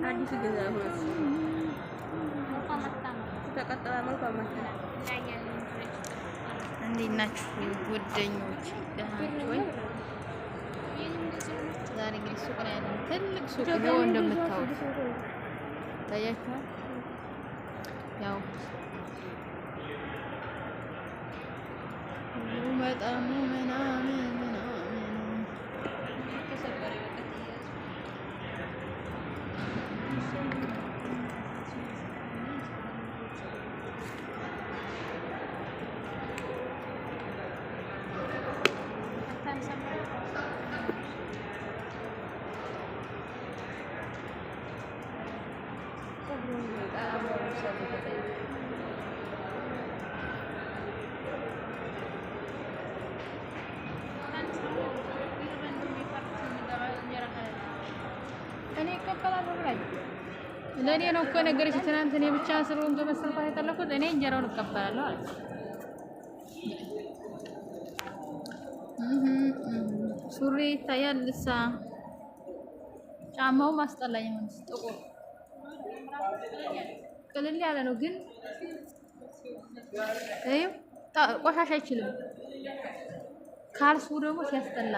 አዲስ ገዛ ሆነስ ተቀጥላ መልኳ ማታ እንዴት ናችሁ ጓደኞች? ደህና ናችሁ ወይ? ዛሬ እንግዲህ ሱቅ ነው ያለው። ትልቅ ሱቅ ነው እንደምታዩት ታያችኋል። ያው በጣም ምናምን እኔ እቀበላለሁ ብላኝ ለእኔ ነው እኮ ነገረች። ትናንት እኔ ብቻ ስለሆንኩ በመሰልኳት የጠለኩት እኔ እንጀራውን እቀበላለሁ አለች። ሱሪ ይታያል ልሳ ጫማው ማስጠላኝ ነው። ጥቁር ቅልል ያለ ነው ግን ቆሻሻ አይችልም። ካልሱ ደግሞ ሲያስጠላ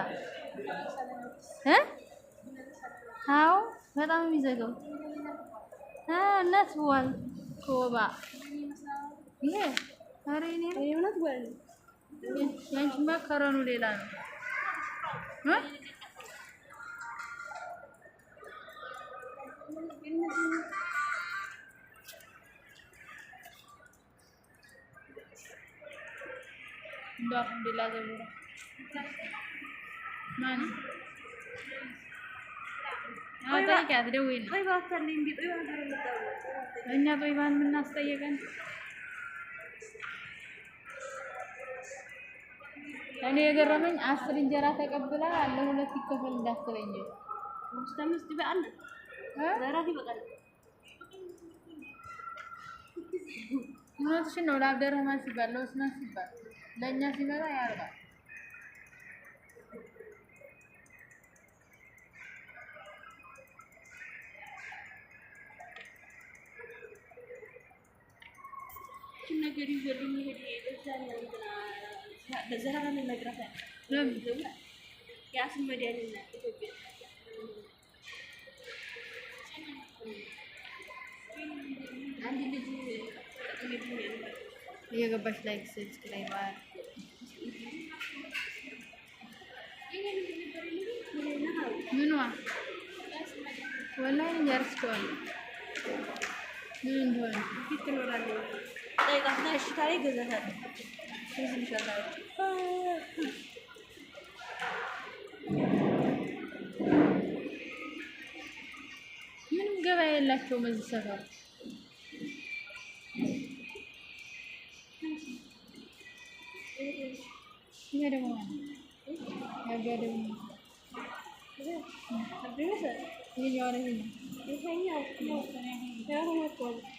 አዎ በጣም የሚዘጋው ነትቧል ኮባ ይሄ ኧረ እኔ ነትቧል። ያንቺማ ከረኑ ሌላ ነው። እንደው አልሐምዱሊላህ ዘቡራ ማን ጠይቂያት ደውዪልኝ። እኛ ጦይባን የምናስጠይቀን እኔ የገረመኝ 10 እንጀራ ተቀብላ ለሁለት ይከፈል እንዳትለኝ ሙስተምስ ይበቃል ለራስ ይበቃል። እውነትሽን ነው። ለአብደረህማን ሲባል ለኡስማን ሲባል ለእኛ ሲመጣ ያርጋል። ነገር ይዘልኝ ይሄድ በዛን በዛራ ነው መድረሻ ለምን ያስም መዲያና ኢትዮጵያ አንድ ልጅ እየገባች ላይክ ሰብስክራይብ ምንዋ ወላሂ ያርስከዋል ምን እንደሆነ ይትኖራል ጠይቃትና እሺ ታዲያ ገዛታለሁ ይዝልሻለሁ። ምንም ገበያ የላቸውም እዚህ ሰፈር። ይሄ ደግሞ ያጋደም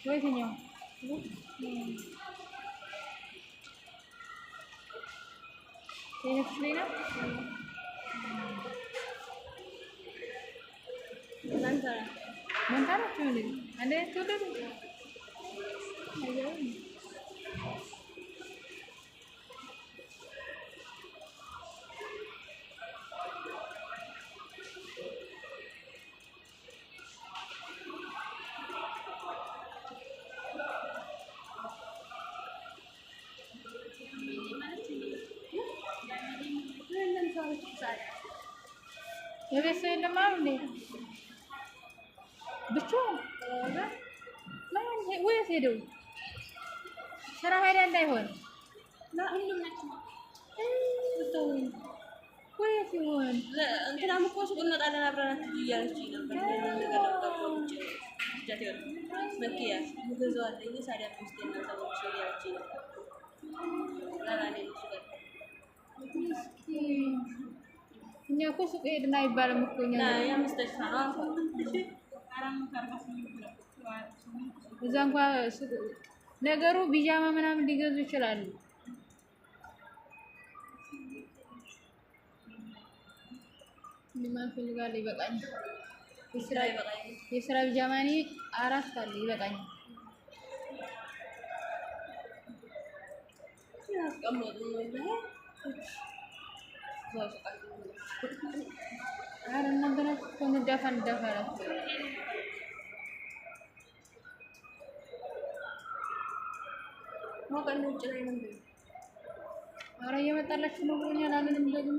ይሄኛው ሌላ መንታናቸው እንዴ አንዴ ተወደዱ አየው የቤት ሰው የለም አይደል እንዴ? ብቻውን ወይስ ሄደው ስራ ሄዳ እንዳይሆን ሁሉም ናቸው ወይስ ይሆን እንትናም እኮ ሱቅ እንወጣለን አብረን እያለች ነበር። ነገር ለውጣቆች ጃቴው መኪያ ሙገዛው አለኝ ሳዲያ ውስጥ እና ሰዎች እያለች ነበር። ላላኔ እኛ እኮ ሱቅ ሄድን አይባልም እኮ እኛ እዛ እንኳን ነገሩ ቢጃማ ምናምን ሊገዙ ይችላሉ። ምን ፈልጋለሁ? ይበቃኛል። ስራ ይበቃኝ። የስራ ቢጃማኒ 4 አለ ይበቃኛል። ያስቀመጡ ነው ይሄ ኧረ እናንተ ናችሁ እኮ እንዳፋ ናችሁ። ሞቀን ውጭ ላይ ነው እንዴ? ኧረ እየመጣላችሁ ነው ብሎኛል። አለንም ደግሞ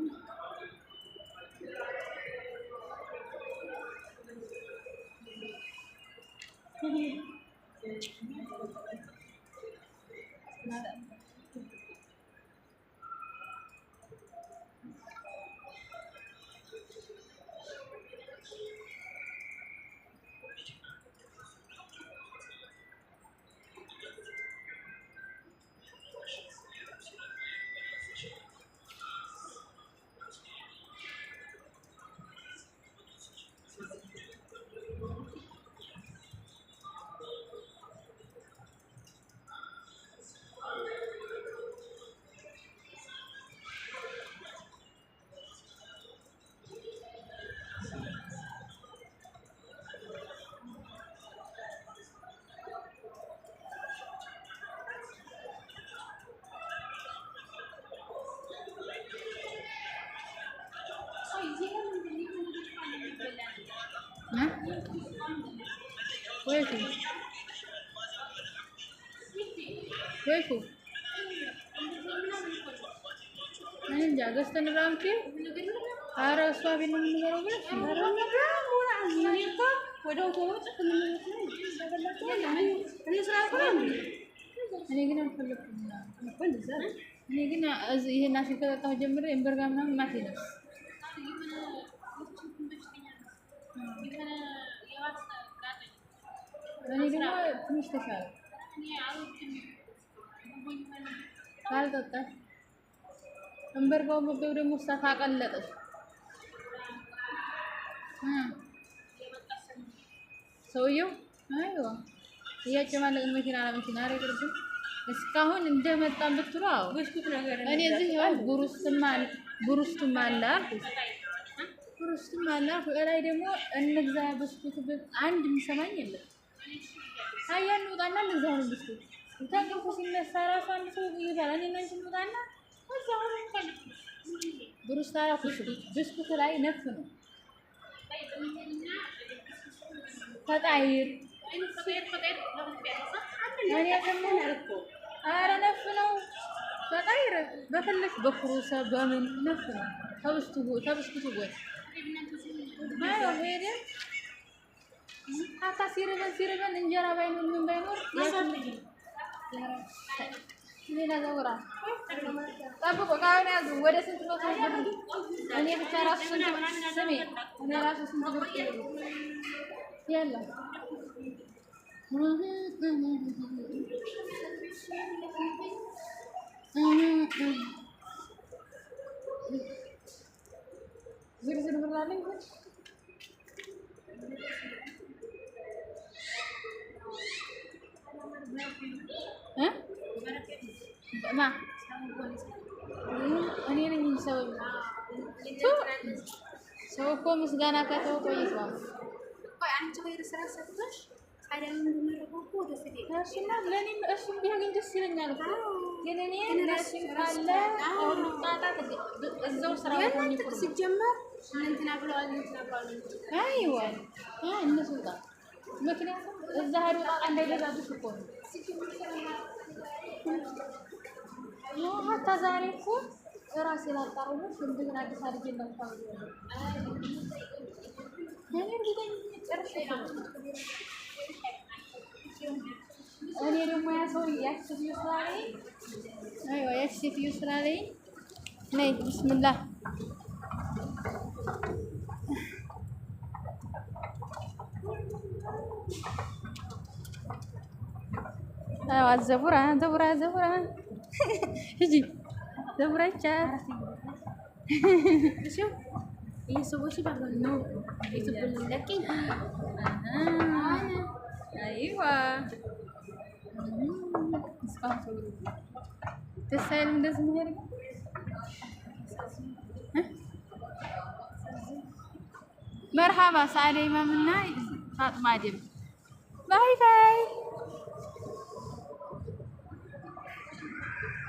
ወይኩ እኔ እንጃ ገዝተን ራምቴ ኧረ እሷ ቤት ነው የምንገባው ብለሽ እኔ ግን አልፈለኩም። እኔ ግን ይሄን አሽር ከጠጣሁ ጀምሬ እምበርጋ ምናምን ማቴ ነው። እኔ ደግሞ ትንሽ ተሻለ ካልጠጣሽ እምበርጋው ምግብ ደግሞ ሳታ ቀለጠሽ ሰውየው አይዋ እያጨማለቅን መኪና ለመኪና አረግርብን እስካሁን እንደመጣን ብትሉ አዎ ብስኩት ነገር እኔ እዚህ ይዋል ብሩስትም አለ ላይ ደግሞ እንግዛ ብስኩት አንድ የሚሰማኝ የለም። አያን ውጣና እንግዛው ብስኩት ታንቀርኩ ሲነሳ ራሱ አንድ ሰው ይባላል። እኔ ነኝ እንውጣና እዛው ነው ብሩስት አራኩሽ ብስኩት ላይ ነፍ ነው ፈጣይር እኔ ከመን አልኩ ኧረ ነፍ ነው ፈጣይር በፈለሽ በኩሩሰ በምን ነፍ ነው ተብስኩቱ ጎት አይ ወሄደ አታ ሲርበን እንጀራ ባይኖር ምን ባይኖር ሌላ ዘውራ ጠብቆ ካሁን ያዙ ወደ ስንት ነው ተወሰደ? እኔ ብቻ ራሱ ስንት ስሜ እኔ ራሱ ስንት ብር ያለ ዝርዝር ብር አለኝ ማ እኔ ነኝ ሰው እኮ ምስጋና ከተው ቆይቷል። ቆይ አንቺ ወይስ ስራ ሰጥተሽ ታዲያ ምን እንደመረቀው እኮ ወደ ፍዴ ታሽና ለኔም እሱም ቢያገኝ ደስ ይለኛል እኮ ግን እኔ ለሽም ካለ አሁን ጣጣ እዛው ስራ ሆኜ እኮ ሲጀመር እንትና ብለዋል አይዋ እነሱ ጋር ምክንያቱም እዛ ሄዶ ጣጣ እንዳይገዛብሽ እኮ ነው። ሀታ ዛሬ እኮ እራሴ ላጣሩልሽ እንደገና አዲስ አድርጌ እንዳልታው እኔ ደግሞ ያ ሰው ያክሲዩ ስላለኝ አይዋ ያክሲዩ ስላለኝ ነይ ቢስሚላህ አይዋ ዘቡራ ሂጂ ዘቡራቻ እሺ የሰዎች ባል ነው የተበለቀኝ አይዋ ተሳይል እንደዚህ ነው مرحبا سعيدة إمامنا فاطمة دم باي باي